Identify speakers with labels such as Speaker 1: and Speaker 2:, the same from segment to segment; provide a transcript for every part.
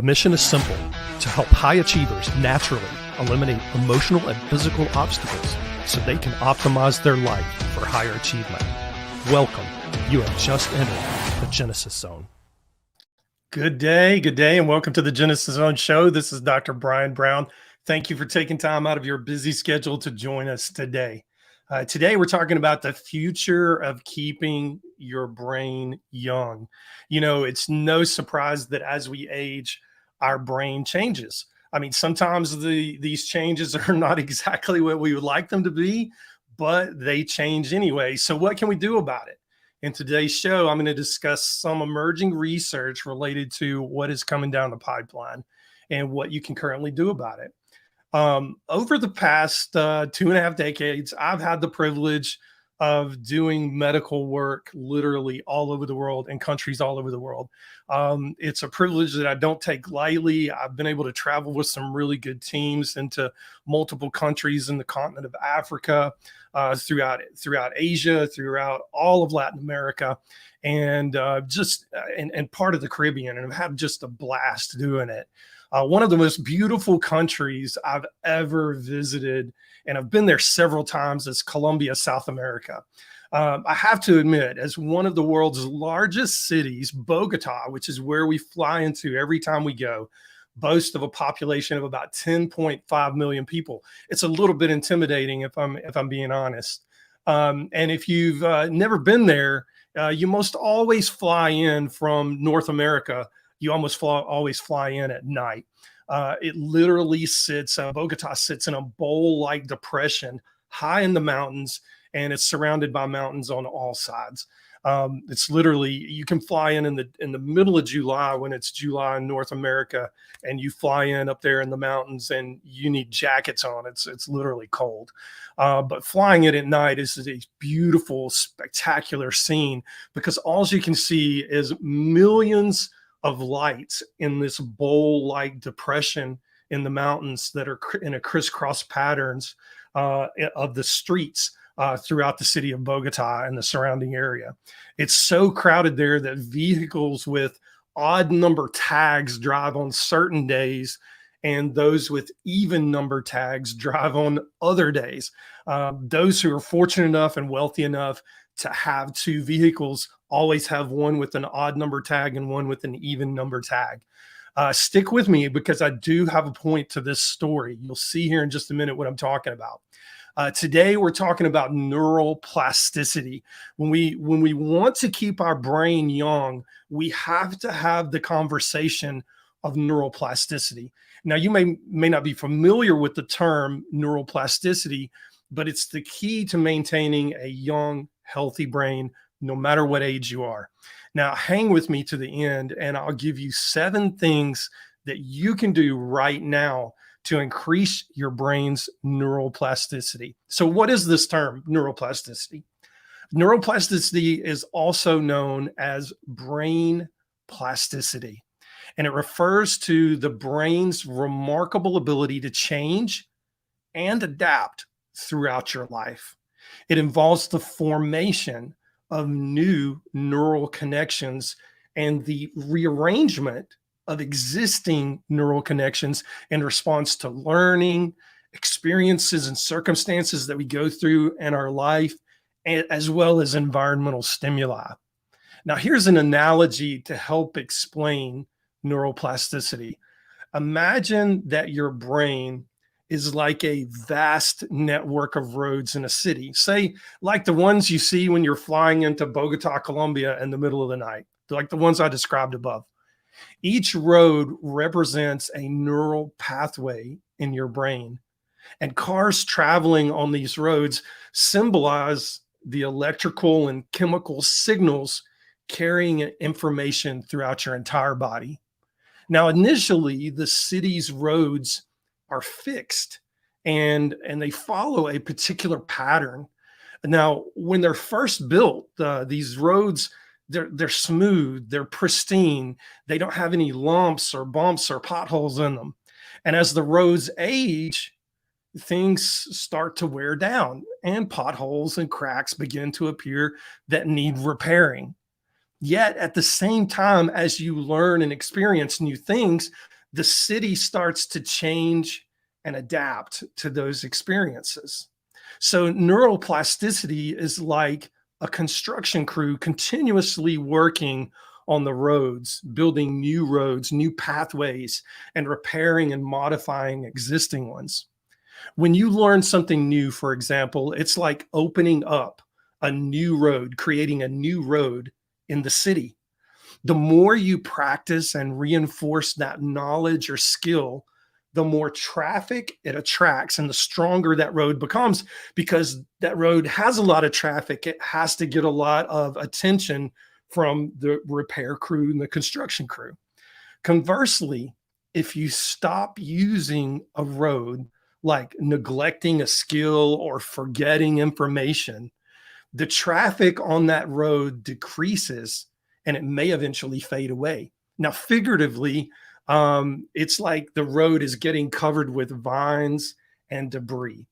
Speaker 1: The mission is simple: to help high achievers naturally eliminate emotional and physical obstacles so they can optimize their life for higher achievement. Welcome. You have just entered the Genesis Zone. Good day, and welcome to the Genesis Zone show. This is Dr. Brian Brown. Thank you for taking time out of your busy schedule to join us today. Today, we're talking about the future of keeping your brain young. You know, it's no surprise that as we age, our brain changes. I mean, sometimes these changes are not exactly what we would like them to be, but they change anyway. So what can we do about it? In today's show, I'm going to discuss some emerging research related to what is coming down the pipeline and what you can currently do about it. Over the past 2.5 decades, I've had the privilege of doing medical work literally all over the world, in countries all over the world. It's a privilege that I don't take lightly. I've been able to travel with some really good teams into multiple countries in the continent of Africa, throughout Asia, throughout all of Latin America, and and part of the Caribbean, and I've had just a blast doing it. One of the most beautiful countries I've ever visited, and I've been there several times, is Colombia, South America. I have to admit, as one of the world's largest cities, Bogota, which is where we fly into every time we go, boasts of a population of about 10.5 million people. It's a little bit intimidating, if I'm being honest. And if you've never been there, you must always fly in from North America. You always fly in at night. It literally Bogota sits in a bowl-like depression high in the mountains, and it's surrounded by mountains on all sides. It's literally, you can fly in the middle of July, when it's July in North America, and you fly in up there in the mountains and you need jackets on. It's literally cold. But flying it at night is a beautiful, spectacular scene, because all you can see is millions of lights in this bowl-like depression in the mountains that are in a crisscross patterns of the streets throughout the city of Bogota and the surrounding area. It's so crowded there that vehicles with odd number tags drive on certain days, and those with even number tags drive on other days. Those who are fortunate enough and wealthy enough to have two vehicles always have one with an odd number tag and one with an even number tag. Stick with me, because I do have a point to this story. You'll see here in just a minute what I'm talking about. Today, we're talking about neuroplasticity. When we want to keep our brain young, we have to have the conversation of neuroplasticity. Now, you may not be familiar with the term neuroplasticity, but it's the key to maintaining a young, healthy brain, no matter what age you are. Now, hang with me to the end, and I'll give you 7 things that you can do right now to increase your brain's neuroplasticity. So what is this term, neuroplasticity? Neuroplasticity is also known as brain plasticity, and it refers to the brain's remarkable ability to change and adapt throughout your life. It involves the formation of new neural connections and the rearrangement of existing neural connections in response to learning, experiences, and circumstances that we go through in our life, as well as environmental stimuli. Now, here's an analogy to help explain neuroplasticity. Imagine that your brain is like a vast network of roads in a city, say like the ones you see when you're flying into Bogota, Colombia in the middle of the night, like the ones I described above. Each road represents a neural pathway in your brain, and cars traveling on these roads symbolize the electrical and chemical signals carrying information throughout your entire body. Now, initially, the city's roads are fixed and they follow a particular pattern. Now, when they're first built, these roads, they're smooth, they're pristine, they don't have any lumps or bumps or potholes in them. And as the roads age, things start to wear down and potholes and cracks begin to appear that need repairing. Yet at the same time as you learn and experience new things, the city starts to change and adapt to those experiences. So neuroplasticity is like a construction crew continuously working on the roads, building new roads, new pathways, and repairing and modifying existing ones. When you learn something new, for example, it's like opening up a new road, creating a new road in the city. The more you practice and reinforce that knowledge or skill, the more traffic it attracts and the stronger that road becomes, because that road has a lot of traffic. It has to get a lot of attention from the repair crew and the construction crew. Conversely, if you stop using a road, like neglecting a skill or forgetting information, the traffic on that road decreases and it may eventually fade away. Now, figuratively, it's like the road is getting covered with vines and debris.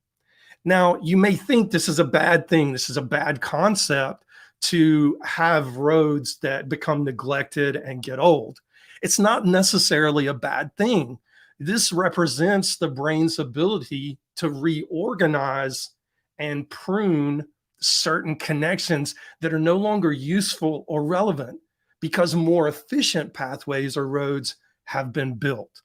Speaker 1: Now, you may think this is a bad thing. This is a bad concept to have roads that become neglected and get old. It's not necessarily a bad thing. This represents the brain's ability to reorganize and prune certain connections that are no longer useful or relevant because more efficient pathways or roads have been built.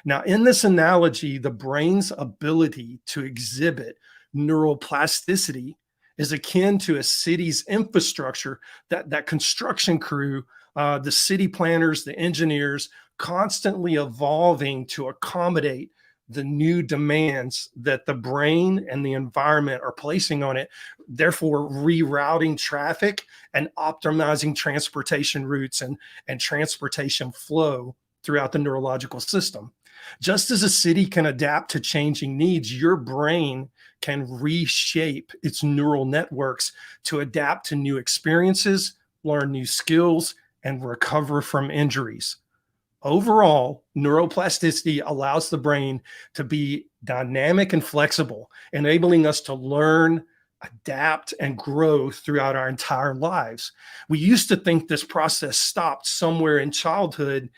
Speaker 1: Now, in this analogy, the brain's ability to exhibit neuroplasticity is akin to a city's infrastructure, that construction crew, the city planners, the engineers, constantly evolving to accommodate the new demands that the brain and the environment are placing on it, therefore rerouting traffic and optimizing transportation routes and transportation flow throughout the neurological system. Just as a city can adapt to changing needs, your brain can reshape its neural networks to adapt to new experiences, learn new skills, and recover from injuries. Overall, neuroplasticity allows the brain to be dynamic and flexible, enabling us to learn, adapt, and grow throughout our entire lives. We used to think this process stopped somewhere in childhood,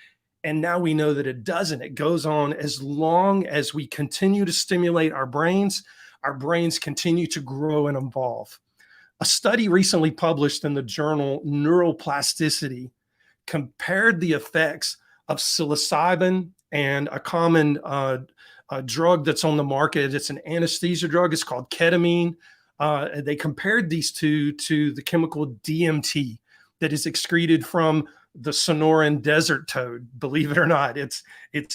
Speaker 1: and now we know that it doesn't. It goes on as long as we continue to stimulate our brains continue to grow and evolve. A study recently published in the journal Neuroplasticity compared the effects of psilocybin and a common drug that's on the market. It's an anesthesia drug. It's called ketamine. They compared these two to the chemical DMT that is excreted from the Sonoran desert toad. Believe it or not, it's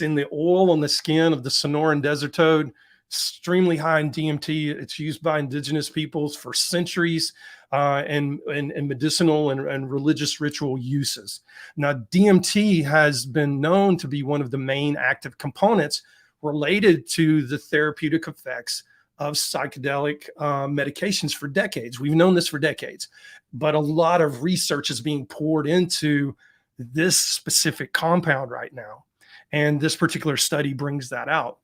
Speaker 1: in the oil on the skin of the Sonoran desert toad. Extremely high in DMT. It's used by indigenous peoples for centuries and medicinal and religious ritual uses. Now, DMT has been known to be one of the main active components related to the therapeutic effects of psychedelic medications for decades. We've known this for decades, but a lot of research is being poured into this specific compound right now. And this particular study brings that out.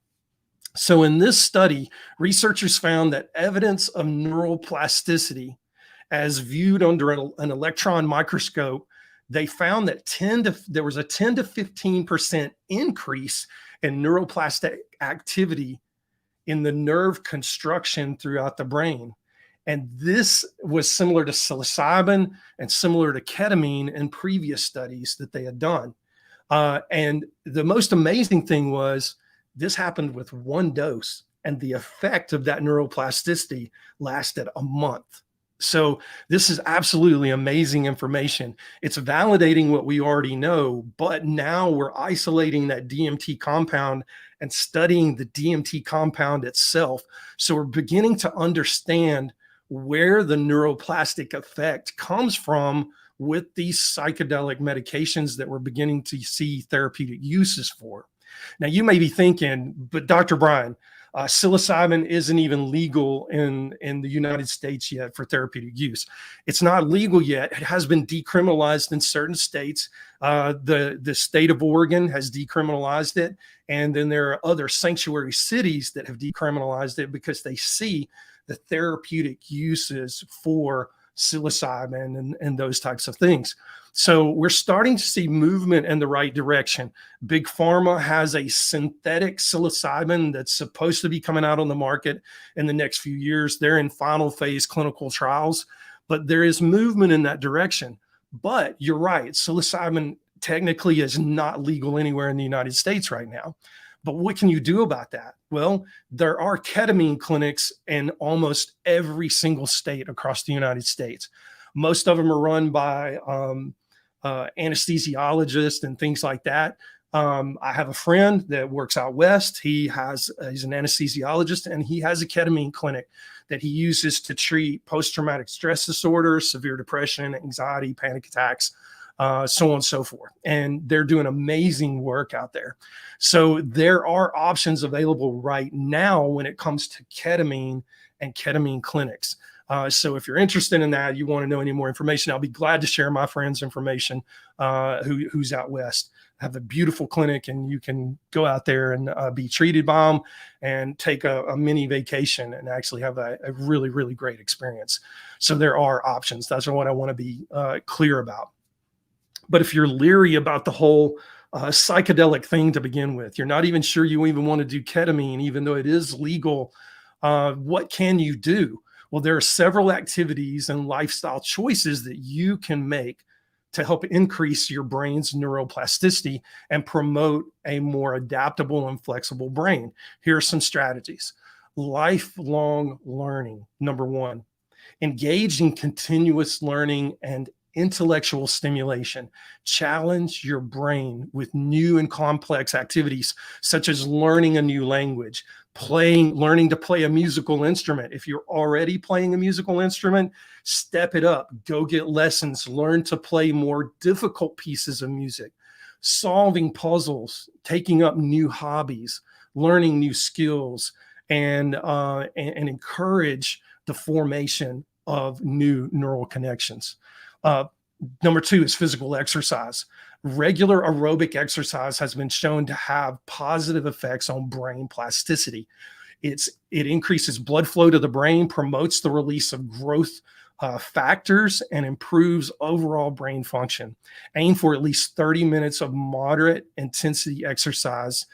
Speaker 1: So in this study, researchers found that evidence of neuroplasticity as viewed under an electron microscope, they found that there was a 10 to 15% increase in neuroplastic activity in the nerve construction throughout the brain. And this was similar to psilocybin and similar to ketamine in previous studies that they had done. And the most amazing thing was this happened with one dose, and the effect of that neuroplasticity lasted a month. So this is absolutely amazing information. It's validating what we already know, but now we're isolating that DMT compound and studying the DMT compound itself. So we're beginning to understand where the neuroplastic effect comes from with these psychedelic medications that we're beginning to see therapeutic uses for. Now, you may be thinking, but Dr. Brian, psilocybin isn't even legal in the United States yet for therapeutic use. It's not legal yet. It has been decriminalized in certain states. The state of Oregon has decriminalized it. And then there are other sanctuary cities that have decriminalized it because they see the therapeutic uses for psilocybin, and those types of things. So we're starting to see movement in the right direction. Big Pharma has a synthetic psilocybin that's supposed to be coming out on the market in the next few years. They're in final phase clinical trials, but there is movement in that direction. But you're right, psilocybin technically is not legal anywhere in the United States right now. But what can you do about that? Well, there are ketamine clinics in almost every single state across the United States. Most of them are run by anesthesiologists and things like that. I have a friend that works out west. He's an anesthesiologist, and he has a ketamine clinic that he uses to treat post-traumatic stress disorder, severe depression, anxiety, panic attacks, so on and so forth. And they're doing amazing work out there. So there are options available right now when it comes to ketamine and ketamine clinics. So if you're interested in that, you want to know any more information, I'll be glad to share my friend's information who's out west. I have a beautiful clinic, and you can go out there and be treated by them and take a mini vacation and actually have a really, really great experience. So there are options. That's what I want to be clear about. But if you're leery about the whole psychedelic thing to begin with, you're not even sure you even want to do ketamine, even though it is legal, what can you do? Well, there are several activities and lifestyle choices that you can make to help increase your brain's neuroplasticity and promote a more adaptable and flexible brain. Here are some strategies. Lifelong learning, number one. Engage in continuous learning and intellectual stimulation. Challenge your brain with new and complex activities, such as learning a new language, learning to play a musical instrument. If you're already playing a musical instrument, step it up, go get lessons, learn to play more difficult pieces of music, solving puzzles, taking up new hobbies, learning new skills, and encourage the formation of new neural connections. Number two is physical exercise. Regular aerobic exercise has been shown to have positive effects on brain plasticity. It increases blood flow to the brain, promotes the release of growth factors, and improves overall brain function. Aim for at least 30 minutes of moderate intensity exercise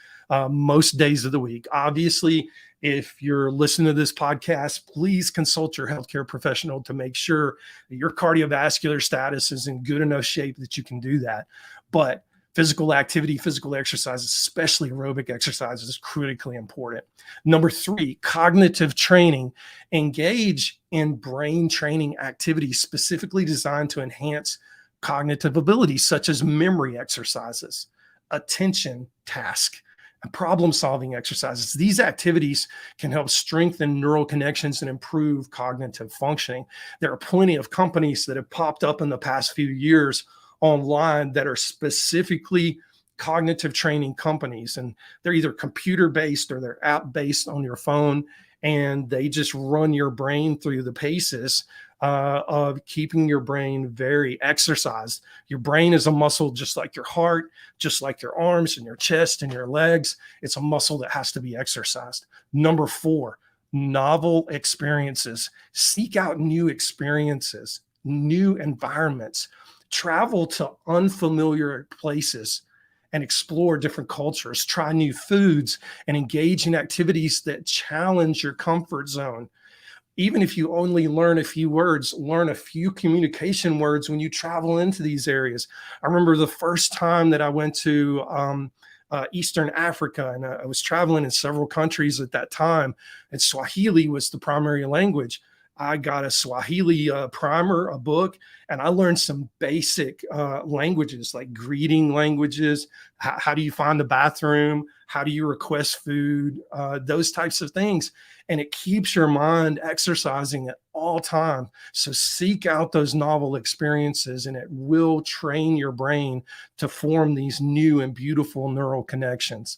Speaker 1: most days of the week. Obviously, if you're listening to this podcast, please consult your healthcare professional to make sure that your cardiovascular status is in good enough shape that you can do that. But physical activity, physical exercise, especially aerobic exercise, is critically important. Number three, cognitive training. Engage in brain training activities specifically designed to enhance cognitive abilities, such as memory exercises, attention task, and problem-solving exercises. These activities can help strengthen neural connections and improve cognitive functioning. There are plenty of companies that have popped up in the past few years online that are specifically cognitive training companies, and they're either computer-based or they're app-based on your phone, and they just run your brain through the paces of keeping your brain very exercised. Your brain is a muscle just like your heart, just like your arms and your chest and your legs. It's a muscle that has to be exercised. Number four, novel experiences. Seek out new experiences, new environments. Travel to unfamiliar places and explore different cultures. Try new foods and engage in activities that challenge your comfort zone. Even if you only learn a few words, learn a few communication words when you travel into these areas. I remember the first time that I went to Eastern Africa, and I was traveling in several countries at that time, and Swahili was the primary language. I got a Swahili primer, a book, and I learned some basic languages like greeting languages. How do you find the bathroom? How do you request food? Those types of things. And it keeps your mind exercising at all times. So seek out those novel experiences, and it will train your brain to form these new and beautiful neural connections.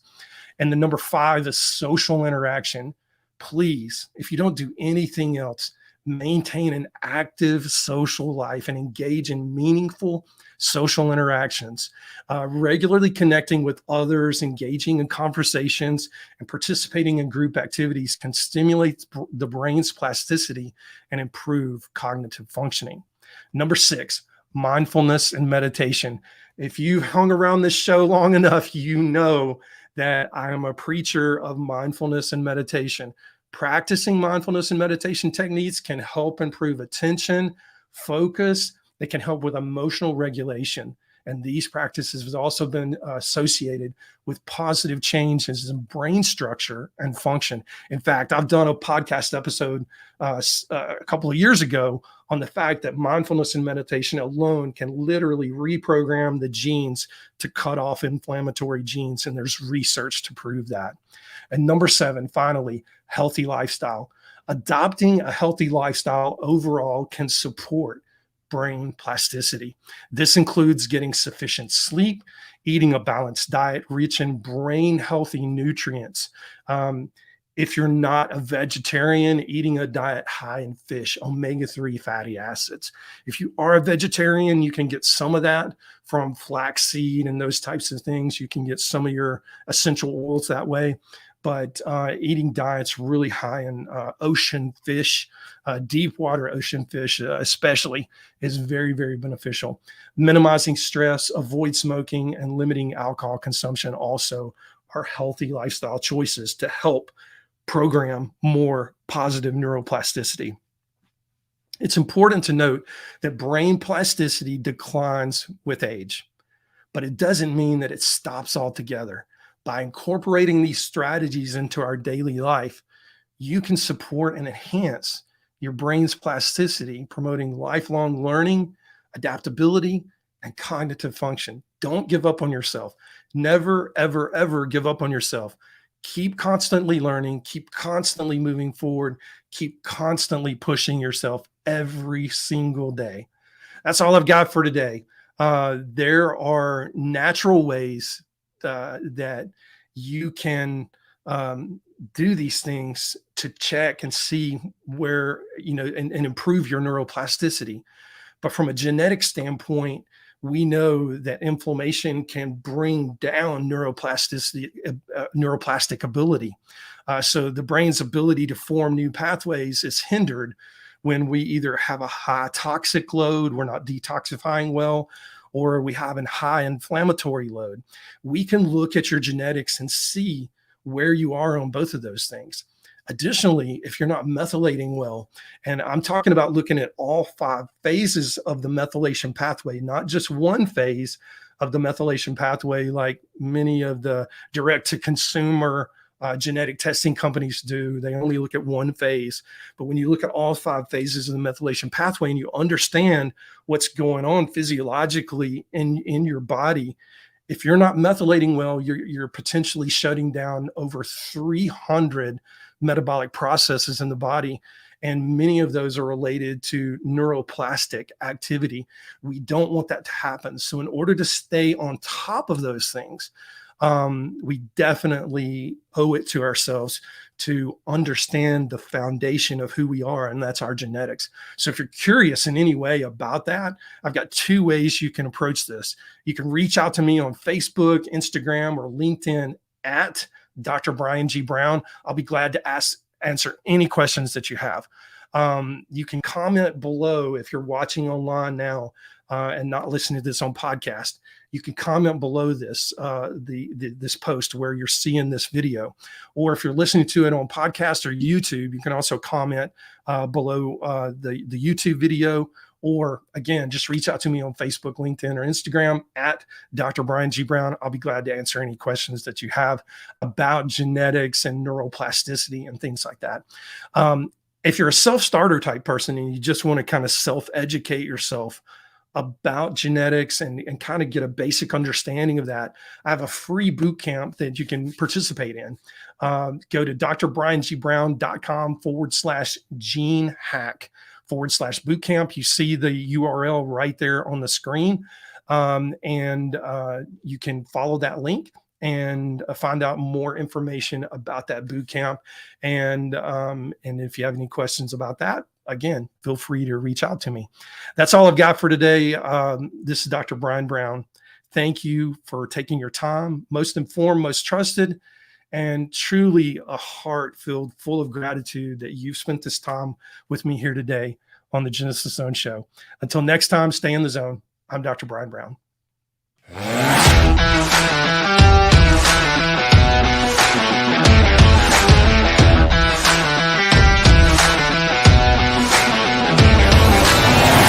Speaker 1: And the number five is social interaction. Please, if you don't do anything else, maintain an active social life and engage in meaningful social interactions. Regularly connecting with others, engaging in conversations, and participating in group activities can stimulate the brain's plasticity and improve cognitive functioning. Number 6, mindfulness and meditation. If you've hung around this show long enough, you know that I am a preacher of mindfulness and meditation. Practicing mindfulness and meditation techniques can help improve attention, focus. They can help with emotional regulation. And these practices have also been associated with positive changes in brain structure and function. In fact, I've done a podcast episode a couple of years ago on the fact that mindfulness and meditation alone can literally reprogram the genes to cut off inflammatory genes. And there's research to prove that. And number 7, finally, healthy lifestyle. Adopting a healthy lifestyle overall can support brain plasticity. This includes getting sufficient sleep, eating a balanced diet rich in brain healthy nutrients. If you're not a vegetarian, eating a diet high in fish, omega-3 fatty acids. If you are a vegetarian, you can get some of that from flaxseed and those types of things. You can get some of your essential oils that way. But eating diets really high in ocean fish, deep water ocean fish especially, is very, very beneficial. Minimizing stress, avoid smoking, and limiting alcohol consumption also are healthy lifestyle choices to help program more positive neuroplasticity. It's important to note that brain plasticity declines with age, but it doesn't mean that it stops altogether. By incorporating these strategies into our daily life, you can support and enhance your brain's plasticity, promoting lifelong learning, adaptability, and cognitive function. Don't give up on yourself. Never, ever, ever give up on yourself. Keep constantly learning, keep constantly moving forward, keep constantly pushing yourself every single day. That's all I've got for today. There are natural ways that you can do these things to check and see where, and improve your neuroplasticity. But from a genetic standpoint, we know that inflammation can bring down neuroplasticity, neuroplastic ability. So the brain's ability to form new pathways is hindered when we either have a high toxic load, we're not detoxifying well, or we have a high inflammatory load. We can look at your genetics and see where you are on both of those things. Additionally, if you're not methylating well, and I'm talking about looking at all 5 phases of the methylation pathway, not just one phase of the methylation pathway like many of the direct-to-consumer genetic testing companies do. They only look at one phase. But when you look at all 5 phases of the methylation pathway and you understand what's going on physiologically in your body, if you're not methylating well, you're potentially shutting down over 300 metabolic processes in the body. And many of those are related to neuroplastic activity. We don't want that to happen. So in order to stay on top of those things, we definitely owe it to ourselves to understand the foundation of who we are, and that's our genetics. So if you're curious in any way about that, I've got 2 ways you can approach this. You can reach out to me on Facebook, Instagram, or LinkedIn at Dr. Brian G. Brown. I'll be glad to answer any questions that you have. You can comment below if you're watching online now and not listening to this on podcast. You can comment below this this post where you're seeing this video, or if you're listening to it on podcast or YouTube, you can also comment below the YouTube video. Or again, just reach out to me on Facebook, LinkedIn, or Instagram at Dr. Brian G. Brown. I'll be glad to answer any questions that you have about genetics and neuroplasticity and things like that. If you're a self-starter type person and you just want to kind of self-educate yourself about genetics and kind of get a basic understanding of that, I have a free boot camp that you can participate in. Go to drbriangbrowncom.com/gene hack/bootcamp. You see the URL right there on the screen. And you can follow that link and find out more information about that boot camp. And if you have any questions about that, again, feel free to reach out to me. That's all I've got for today. This is Dr. Brian Brown. Thank you for taking your time, most informed, most trusted, and truly a heart filled full of gratitude that you've spent this time with me here today on the Genesis Zone Show. Until next time, stay in the zone. I'm Dr. Brian Brown.